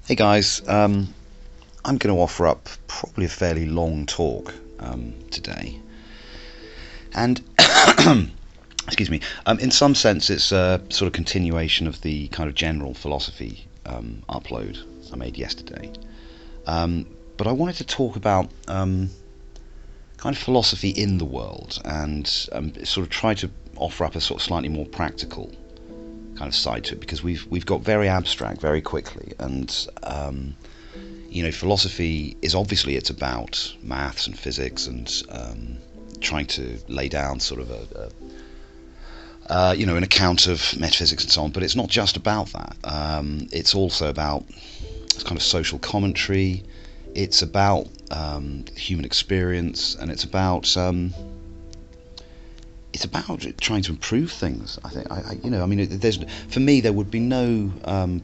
Hey guys, I'm going to offer up probably a fairly long talk today, and excuse me. In some sense, it's a sort of continuation of the kind of general philosophy upload I made yesterday. But I wanted to talk about kind of philosophy in the world, and sort of try to offer up a sort of slightly more practical kind of side to it, because we've got very abstract very quickly, and philosophy is obviously it's about maths and physics and trying to lay down sort of an account of metaphysics and so on. But it's not just about that. It's also about kind of social commentary. It's about human experience, and it's about trying to improve things. I think there's, for me, there would be no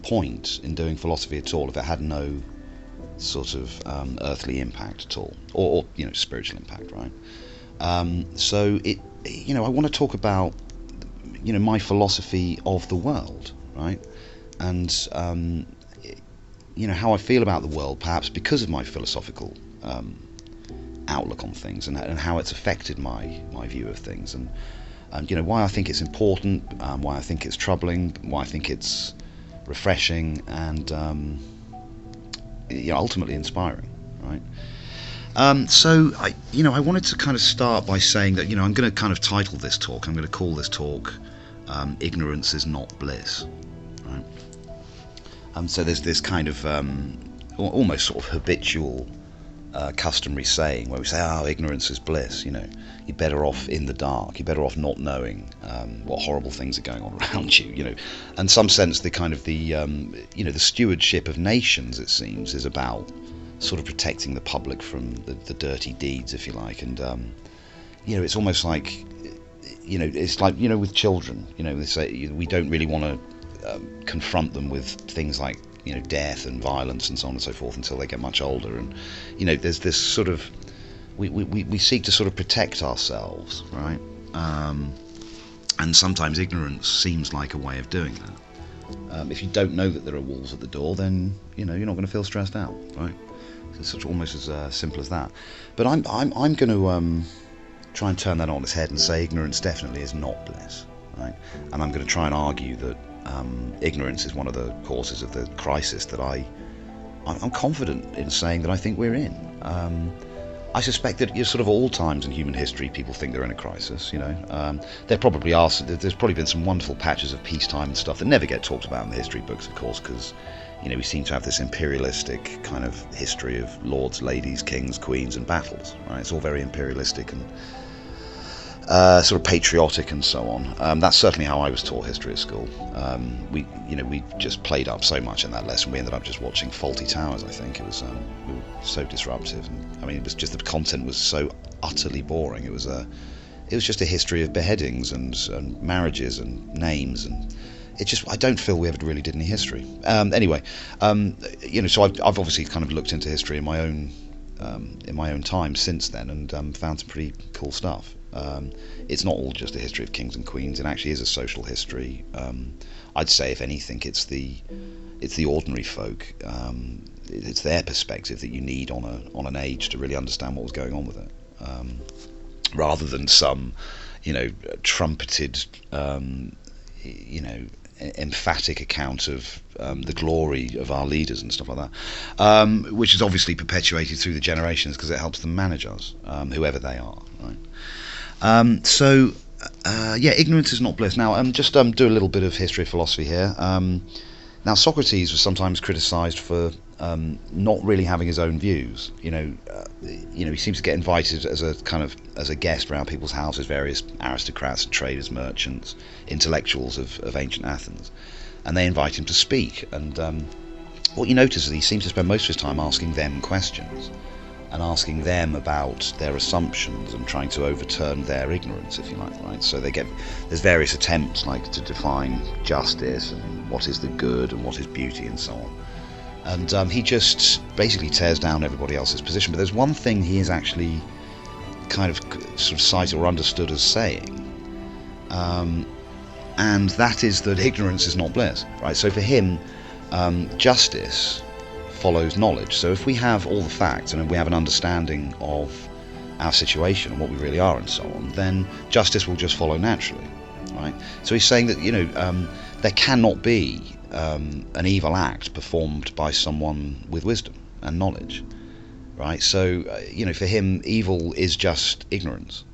point in doing philosophy at all if it had no sort of earthly impact at all, or spiritual impact, right? So I want to talk about my philosophy of the world, right? And how I feel about the world, perhaps because of my philosophical outlook on things, and how it's affected my view of things, and why I think it's important, why I think it's troubling, why I think it's refreshing, and ultimately inspiring, right? So I wanted to kind of start by saying that I'm going to kind of title this talk, I'm going to call this talk "Ignorance is not bliss," right? So there's this kind of almost sort of habitual customary saying where we say, ignorance is bliss. You're better off in the dark, you're better off not knowing what horrible things are going on around you. In some sense, the kind of the stewardship of nations, it seems, is about sort of protecting the public from the dirty deeds, if you like. And it's almost like it's like with children, they say we don't really want to confront them with things like death and violence and so on and so forth until they get much older. And there's this sort of we seek to sort of protect ourselves, right? And sometimes ignorance seems like a way of doing that. If you don't know that there are wolves at the door, then you're not going to feel stressed out, right? It's sort of almost as simple as that. But I'm going to try and turn that on its head and say ignorance definitely is not bliss, right? And I'm going to try and argue that ignorance is one of the causes of the crisis that I'm confident in saying that I think we're in. I suspect that sort of all times in human history people think they're in a crisis. There probably are. There's probably been some wonderful patches of peacetime and stuff that never get talked about in the history books, of course, because we seem to have this imperialistic kind of history of lords, ladies, kings, queens, and battles. Right? It's all very imperialistic and sort of patriotic and so on. That's certainly how I was taught history at school. We just played up so much in that lesson. We ended up just watching Faulty Towers. I think it was we were so disruptive. And, it was just the content was so utterly boring. It was just a history of beheadings and marriages and names, and I don't feel we ever really did any history. Anyway, so I've obviously kind of looked into history in my own time since then, and found some pretty cool stuff. It's not all just a history of kings and queens. It actually is a social history. I'd say, if anything, it's the ordinary folk. It's their perspective that you need on an age to really understand what was going on with it, rather than some, trumpeted, emphatic account of the glory of our leaders and stuff like that, which is obviously perpetuated through the generations because it helps them manage us, whoever they are, right? Ignorance is not bliss. Now, just do a little bit of history of philosophy here. Now, Socrates was sometimes criticised for not really having his own views. He seems to get invited as a guest around people's houses, various aristocrats, traders, merchants, intellectuals of ancient Athens, and they invite him to speak. And what you notice is he seems to spend most of his time asking them questions, and asking them about their assumptions and trying to overturn their ignorance, if you like, right? So there's various attempts like to define justice and what is the good and what is beauty and so on. And he just basically tears down everybody else's position. But there's one thing he is actually kind of sort of cited or understood as saying, and that is that ignorance is not bliss, right? So for him, justice follows knowledge. So if we have all the facts and we have an understanding of our situation and what we really are and so on, then justice will just follow naturally, right? So he's saying that, there cannot be an evil act performed by someone with wisdom and knowledge, right? So, for him, evil is just ignorance.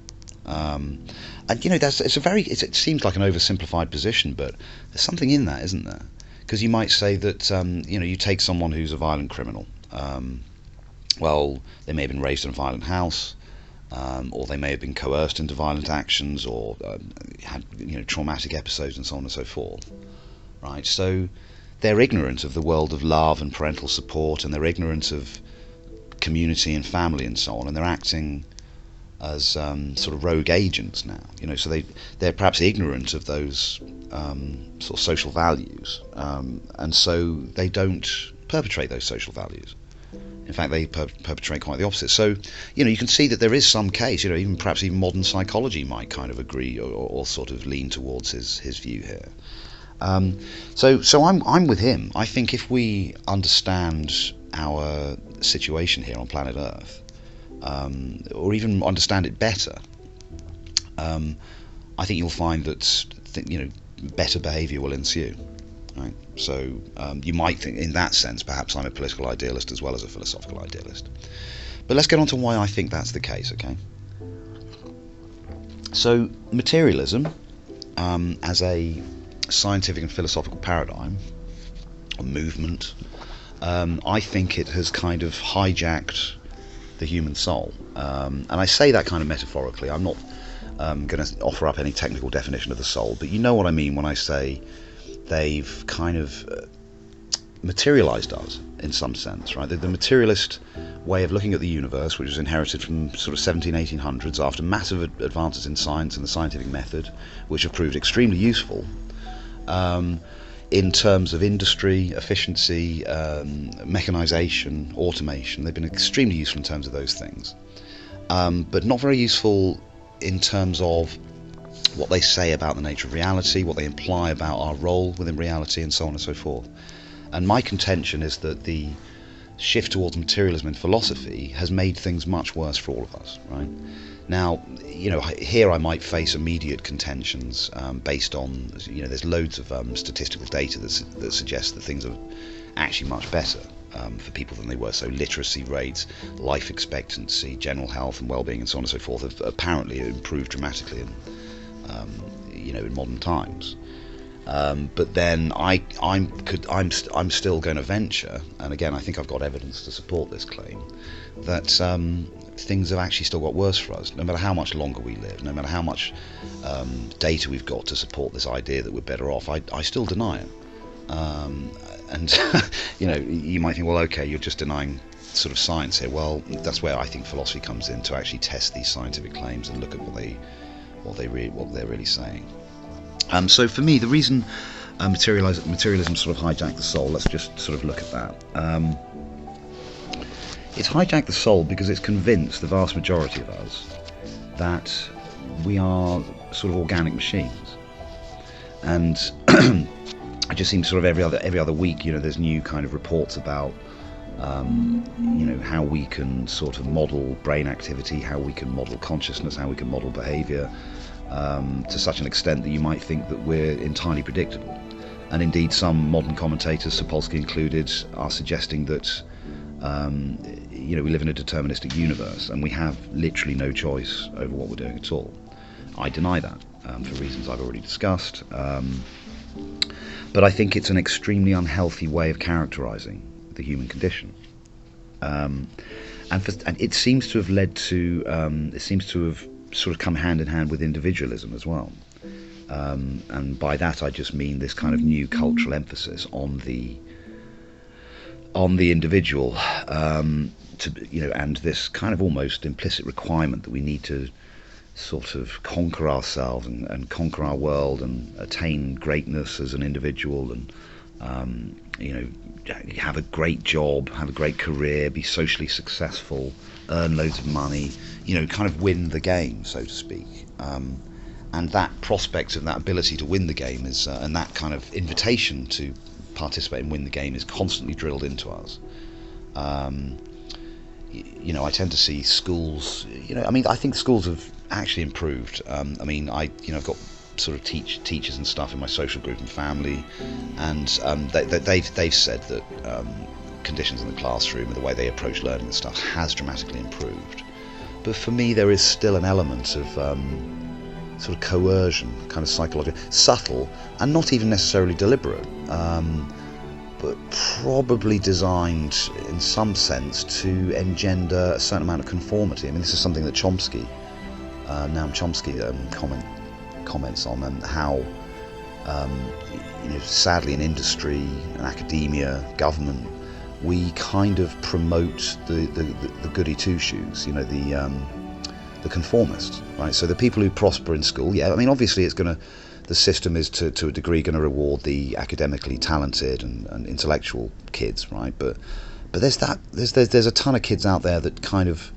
And it seems like an oversimplified position, but there's something in that, isn't there? Because you might say that, you take someone who's a violent criminal. Well, they may have been raised in a violent house, or they may have been coerced into violent actions, or had traumatic episodes and so on and so forth, right? So they're ignorant of the world of love and parental support, and they're ignorant of community and family and so on, and they're acting as sort of rogue agents now, so they're perhaps ignorant of those sort of social values, and so they don't perpetrate those social values. In fact, they perpetrate quite the opposite. So, you can see that there is some case, even perhaps even modern psychology might kind of agree or sort of lean towards his view here. So I'm with him. I think if we understand our situation here on planet Earth, or even understand it better, I think you'll find that better behaviour will ensue. Right? So you might think, in that sense, perhaps I'm a political idealist as well as a philosophical idealist. But let's get on to why I think that's the case. Okay. So materialism, as a scientific and philosophical paradigm or movement, I think it has kind of hijacked the human soul, and I say that kind of metaphorically. I'm not going to offer up any technical definition of the soul, but you know what I mean when I say they've kind of materialized us in some sense, right? The materialist way of looking at the universe, which was inherited from sort of 1800s after massive advances in science and the scientific method, which have proved extremely useful in terms of industry, efficiency, mechanization, automation. They've been extremely useful in terms of those things, but not very useful in terms of what they say about the nature of reality, what they imply about our role within reality, and so on and so forth. And my contention is that the shift towards materialism in philosophy has made things much worse for all of us, right? Now, here I might face immediate contentions based on, there's loads of statistical data that suggests that things are actually much better for people than they were. So literacy rates, life expectancy, general health and well-being, and so on and so forth have apparently improved dramatically in modern times. But then I'm still going to venture, and again I think I've got evidence to support this claim, that things have actually still got worse for us. No matter how much longer we live, no matter how much data we've got to support this idea that we're better off, I still deny it. And you might think, well, okay, you're just denying sort of science here. Well, that's where I think philosophy comes in, to actually test these scientific claims and look at what they're really saying. So for me, the reason materialism sort of hijacked the soul, let's just sort of look at that. It's hijacked the soul because it's convinced the vast majority of us that we are sort of organic machines. And it just seems sort of every other week, there's new kind of reports about how we can sort of model brain activity, how we can model consciousness, how we can model behavior, to such an extent that you might think that we're entirely predictable. And indeed, some modern commentators, Sapolsky included, are suggesting that we live in a deterministic universe and we have literally no choice over what we're doing at all. I deny that for reasons I've already discussed, but I think it's an extremely unhealthy way of characterizing the human condition, and it seems to have led to it seems to have sort of come hand in hand with individualism as well, and by that I just mean this kind of new cultural emphasis on the individual, and this kind of almost implicit requirement that we need to sort of conquer ourselves and conquer our world and attain greatness as an individual, and have a great job, have a great career, be socially successful, earn loads of money, kind of win the game, so to speak. And that prospect of that ability to win the game is, and that kind of invitation to participate and win the game is constantly drilled into us. I tend to see schools. I think schools have actually improved. I've got sort of teachers and stuff in my social group and family, and they've said that conditions in the classroom and the way they approach learning and stuff has dramatically improved. But for me, there is still an element of sort of coercion, kind of psychological, subtle, and not even necessarily deliberate, but probably designed in some sense to engender a certain amount of conformity. I mean, this is something that Noam Chomsky comments on, and how sadly in industry and academia, government, we kind of promote the goody two shoes, the conformist, right? So the people who prosper in school, obviously the system is to a degree going to reward the academically talented and intellectual kids, right? But there's a ton of kids out there that kind of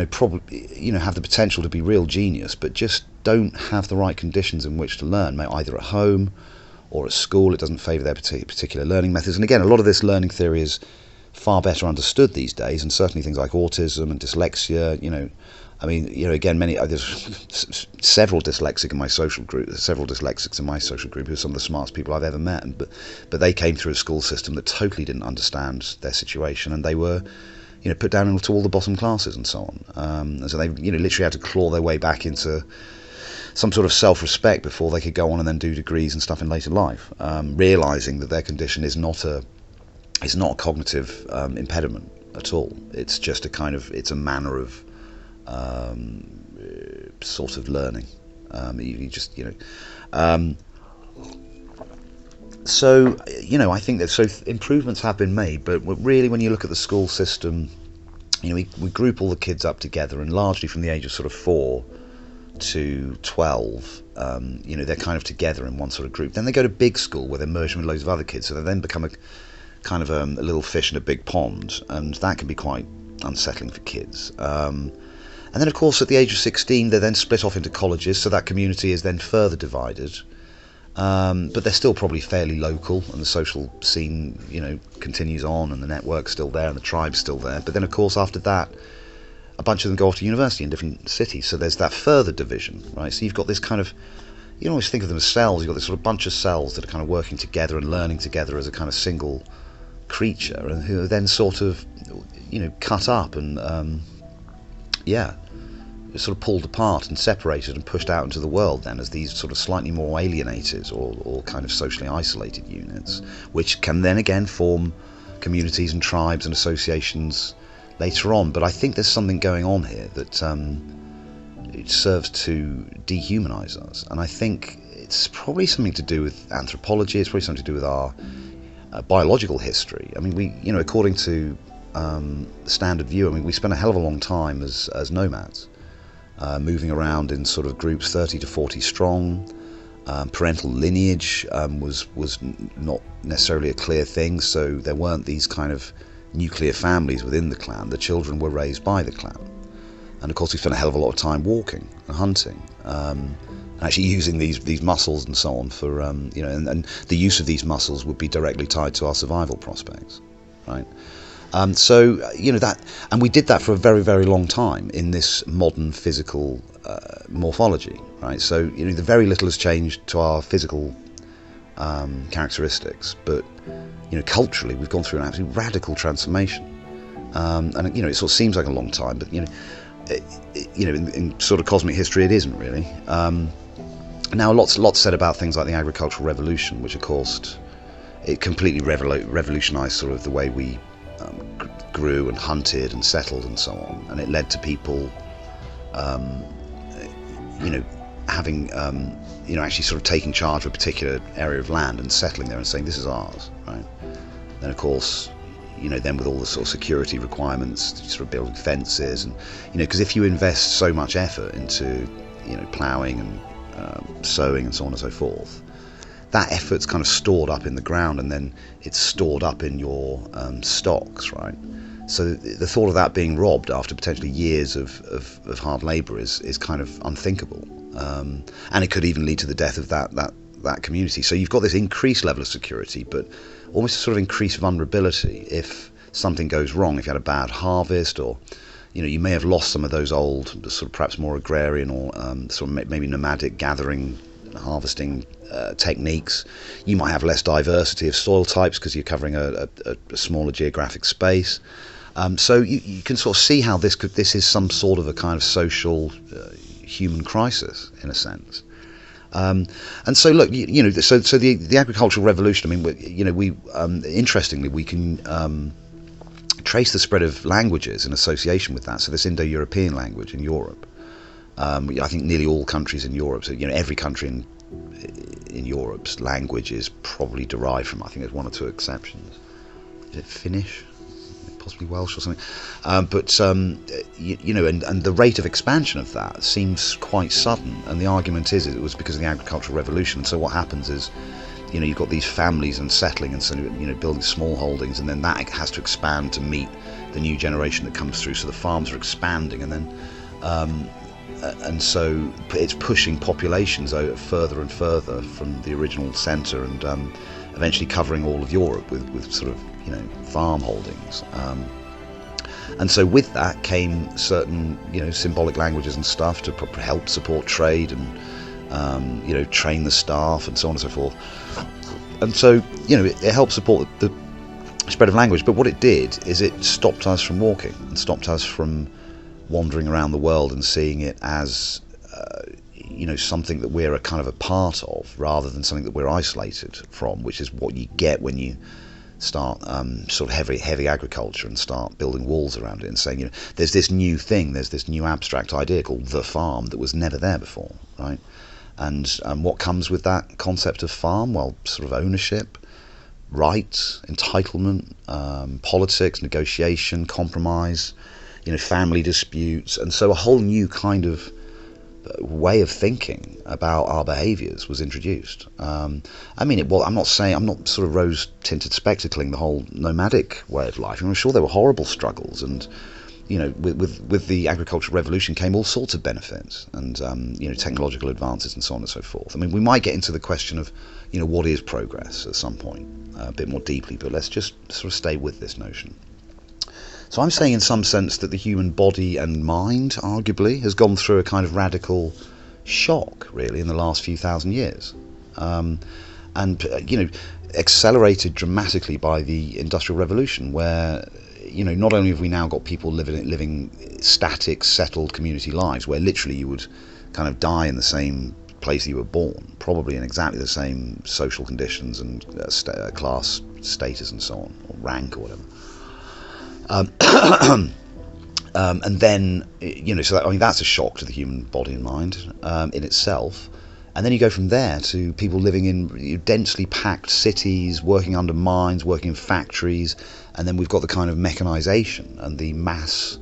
probably have the potential to be real genius, but just don't have the right conditions in which to learn, either at home or at school. It doesn't favour their particular learning methods. And again, a lot of this learning theory is far better understood these days, and certainly things like autism and dyslexia. Again, there's several dyslexics in my social group who are some of the smartest people I've ever met, but they came through a school system that totally didn't understand their situation, and they were put down into all the bottom classes and so on. And so they literally had to claw their way back into some sort of self-respect before they could go on and then do degrees and stuff in later life, realising that their condition is not a cognitive impediment at all. It's just it's a manner of sort of learning. So I think that improvements have been made, but really when you look at the school system, we group all the kids up together, and largely from the age of sort of 4 to 12, they're kind of together in one sort of group. Then they go to big school where they're merged with loads of other kids, so they then become a kind of a little fish in a big pond, and that can be quite unsettling for kids. And then of course at the age of 16 they're then split off into colleges, so that community is then further divided. But they're still probably fairly local, and the social scene, continues on, and the network's still there, and the tribe's still there. But then, of course, after that, a bunch of them go off to university in different cities, so there's that further division, right? So you've got this kind of, you always think of them as cells, you've got this sort of bunch of cells that are kind of working together and learning together as a kind of single creature, and who are then sort of, cut up and, sort of pulled apart and separated and pushed out into the world then as these sort of slightly more alienated or kind of socially isolated units, which can then again form communities and tribes and associations later on. But I think there's something going on here that it serves to dehumanize us, and I think it's probably something to do with anthropology. It's probably something to do with our biological history. I mean, we, according to the standard view, we spend a hell of a long time as nomads. Moving around in sort of groups 30 to 40 strong. Parental lineage was not necessarily a clear thing, so there weren't these kind of nuclear families within the clan. The children were raised by the clan. And of course we spent a hell of a lot of time walking and hunting, and actually using these muscles and so on for, and the use of these muscles would be directly tied to our survival prospects, right? That, and we did that for a very, very long time in this modern physical morphology, right? So, the very little has changed to our physical characteristics, but, culturally we've gone through an absolutely radical transformation. And, it sort of seems like a long time, but, in sort of cosmic history it isn't really. Now, lots said about things like the agricultural revolution, which of course, it completely revolutionized sort of the way we grew and hunted and settled and so on, and it led to people having actually sort of taking charge of a particular area of land and settling there and saying this is ours, right? Then of course, then with all the sort of security requirements, sort of building fences, and because if you invest so much effort into ploughing and sowing and so on and so forth, that effort's kind of stored up in the ground, and then it's stored up in your stocks, right? So the thought of that being robbed after potentially years of hard labour is kind of unthinkable, and it could even lead to the death of that community. So you've got this increased level of security, but almost a sort of increased vulnerability if something goes wrong, if you had a bad harvest, or you may have lost some of those old, sort of perhaps more agrarian or sort of maybe nomadic gathering, harvesting techniques. You might have less diversity of soil types because you're covering a smaller geographic space. So you can sort of see how this is some sort of a kind of social human crisis in a sense. And so look, so the agricultural revolution. I mean, we interestingly we can trace the spread of languages in association with that. So this Indo-European language in Europe. I think nearly all countries in Europe. So every country in Europe's language is probably derived from. I think there's one or two exceptions. Is it Finnish? Possibly Welsh or something, but and the rate of expansion of that seems quite sudden. And the argument is it was because of the agricultural revolution. And so what happens is, you've got these families and settling, and so building small holdings, and then that has to expand to meet the new generation that comes through. So the farms are expanding, and then and so it's pushing populations out further and further from the original centre, and eventually covering all of Europe with sort of farm holdings. And so with that came certain symbolic languages and stuff to help support trade and train the staff and so on and so forth. And so it helped support the spread of language. But what it did is it stopped us from walking and stopped us from wandering around the world and seeing it as something that we're a kind of a part of, rather than something that we're isolated from, which is what you get when you start sort of heavy agriculture and start building walls around it and saying, there's this new thing, there's this new abstract idea called the farm that was never there before, right? And what comes with that concept of farm? Well, sort of ownership, rights, entitlement, politics, negotiation, compromise, family disputes, and so a whole new kind of way of thinking about our behaviours was introduced. I'm not sort of rose-tinted spectacling the whole nomadic way of life. I'm sure there were horrible struggles, and with the agricultural revolution came all sorts of benefits, and technological advances and so on and so forth. I mean, we might get into the question of what is progress at some point a bit more deeply, but let's just sort of stay with this notion. So I'm saying in some sense that the human body and mind, arguably, has gone through a kind of radical shock, really, in the last few thousand years. Accelerated dramatically by the Industrial Revolution, where, not only have we now got people living static, settled community lives, where literally you would kind of die in the same place you were born, probably in exactly the same social conditions and class status and so on, or rank or whatever. And then, that's a shock to the human body and mind in itself. And then you go from there to people living in densely packed cities, working under mines, working in factories, and then we've got the kind of mechanization and the mass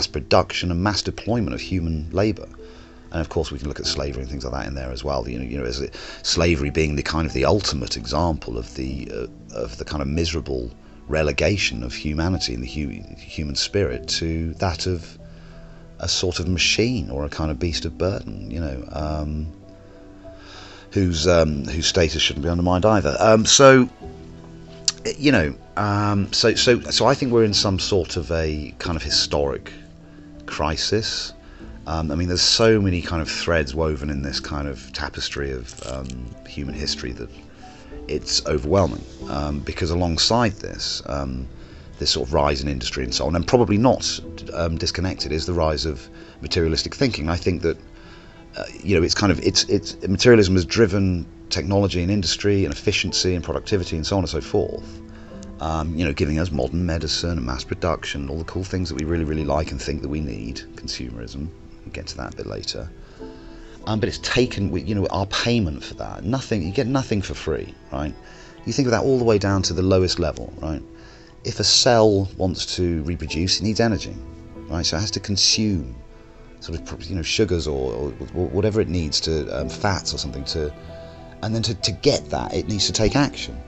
production and mass deployment of human labour. And of course, we can look at slavery and things like that in there as well. As slavery being the kind of the ultimate example of the kind of miserable relegation of humanity and the human spirit to that of a sort of machine or a kind of beast of burden, whose status shouldn't be undermined either. So I think we're in some sort of a kind of historic crisis. There's so many kind of threads woven in this kind of tapestry of human history that it's overwhelming, because alongside this sort of rise in industry and so on, and probably not disconnected, is the rise of materialistic thinking. I think that it's materialism has driven technology and industry and efficiency and productivity and so on and so forth, giving us modern medicine and mass production, all the cool things that we really, really like and think that we need. Consumerism, we'll get to that a bit later. But it's taken, our payment for that. You get nothing for free, right? You think of that all the way down to the lowest level, right? If a cell wants to reproduce, it needs energy, right? So it has to consume sort of, sugars or whatever it needs to, fats or something and then to get that, it needs to take action.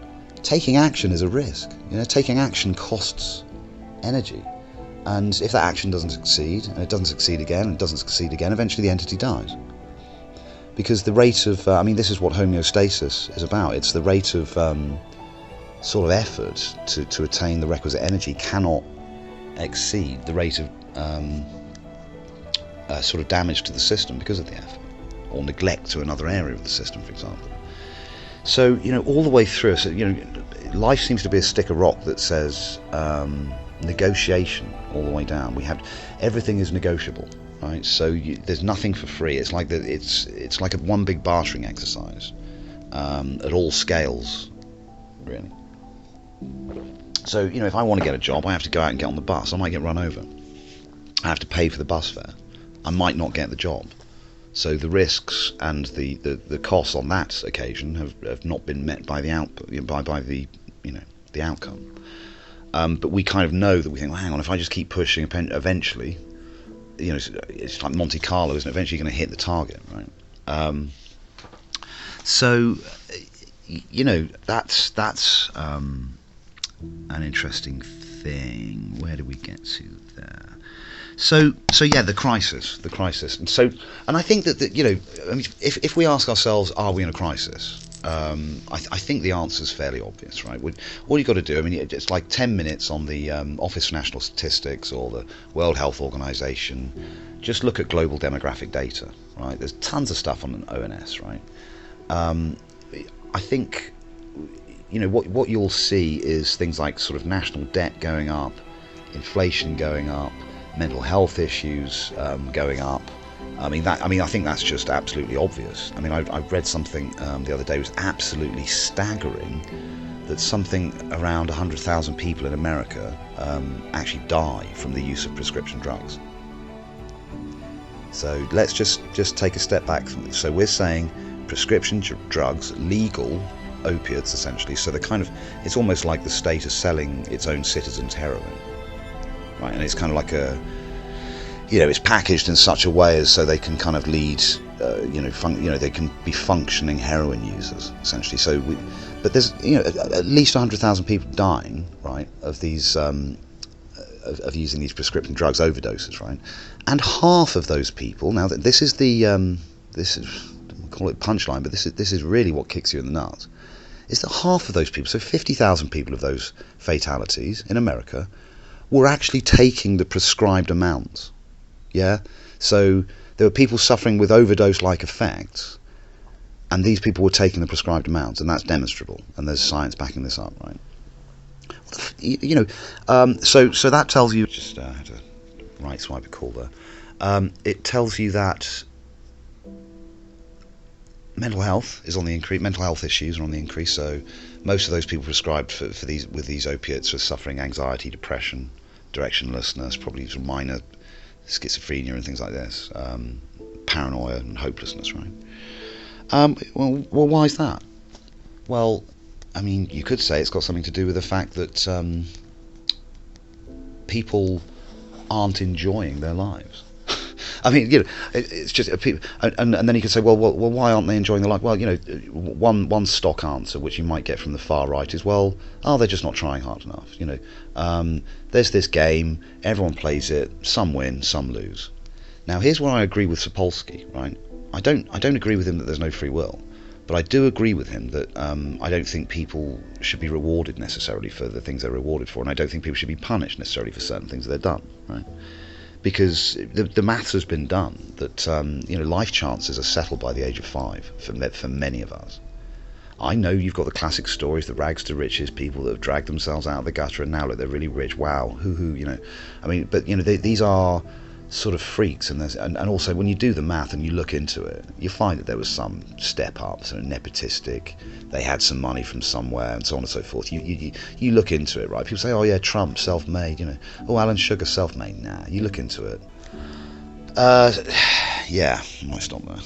Taking action is a risk. Taking action costs energy. And if that action doesn't succeed, and it doesn't succeed again, and it doesn't succeed again, eventually the entity dies. Because the rate of, this is what homeostasis is about. It's the rate of sort of effort to attain the requisite energy cannot exceed the rate of sort of damage to the system because of the effort, or neglect to another area of the system, for example. So, all the way through, so, life seems to be a stick of rock that says negotiation all the way down. Everything is negotiable, right? So there's nothing for free. It's like it's like a one big bartering exercise at all scales, really. So, if I want to get a job, I have to go out and get on the bus. I might get run over. I have to pay for the bus fare. I might not get the job. So the risks and the costs on that occasion have not been met by the the outcome. But we kind of know that we think, well, hang on, if I just keep pushing, eventually, it's like Monte Carlo, isn't it? Eventually going to hit the target, right? So, that's an interesting thing. Where do we get to there? So yeah, the crisis, and I think that I mean, if we ask ourselves, are we in a crisis? I think the answer is fairly obvious, right? All you've got to do, I mean, it's like 10 minutes on the Office for National Statistics or the World Health Organization. Just look at global demographic data, right? There's tons of stuff on an ONS, right? I think, what you'll see is things like sort of national debt going up, inflation going up, mental health issues going up. I think that's just absolutely obvious. I mean, I read something the other day, it was absolutely staggering, that something around 100,000 people in America actually die from the use of prescription drugs. So let's just take a step back from this. So we're saying prescription drugs, legal opiates essentially, so it's almost like the state is selling its own citizens heroin. Right, and it's kind of like it's packaged in such a way as so they can kind of lead, they can be functioning heroin users essentially. So but there's at least 100,000 people dying, right, of these of using these prescription drugs, overdoses, right, and half of those people. Now this is this is, I call it punchline, but this is really what kicks you in the nuts. Is that half of those people, so 50,000 people of those fatalities in America, were actually taking the prescribed amounts. Yeah, so there were people suffering with overdose-like effects, and these people were taking the prescribed amounts, and that's demonstrable, and there's science backing this up, right? So that tells you. Just had a right swipe a call there. It tells you that mental health is on the increase. Mental health issues are on the increase. So most of those people prescribed for these opiates are suffering anxiety, depression, directionlessness, probably some minor schizophrenia and things like this, paranoia and hopelessness, right? Well, why is that? Well, I mean, you could say it's got something to do with the fact that people aren't enjoying their lives. I mean, it's just people, and then you could say, well, why aren't they enjoying their life? Well, one stock answer which you might get from the far right is, well, they're just not trying hard enough. There's this game, everyone plays it, some win, some lose. Now, here's where I agree with Sapolsky, right? I don't agree with him that there's no free will, but I do agree with him that I don't think people should be rewarded necessarily for the things they're rewarded for, and I don't think people should be punished necessarily for certain things that they've done, right? Because the maths has been done that life chances are settled by the age of 5 for many of us. I know you've got the classic stories, the rags to riches, people that have dragged themselves out of the gutter and now look, they're really rich. Wow, hoo-hoo, I mean, but these are sort of freaks, and also when you do the math and you look into it, you find that there was some step up, sort of nepotistic. They had some money from somewhere, and so on and so forth. You look into it, right? People say, oh yeah, Trump, self-made, oh, Alan Sugar, self-made. Nah, you look into it. Yeah, I might stop there.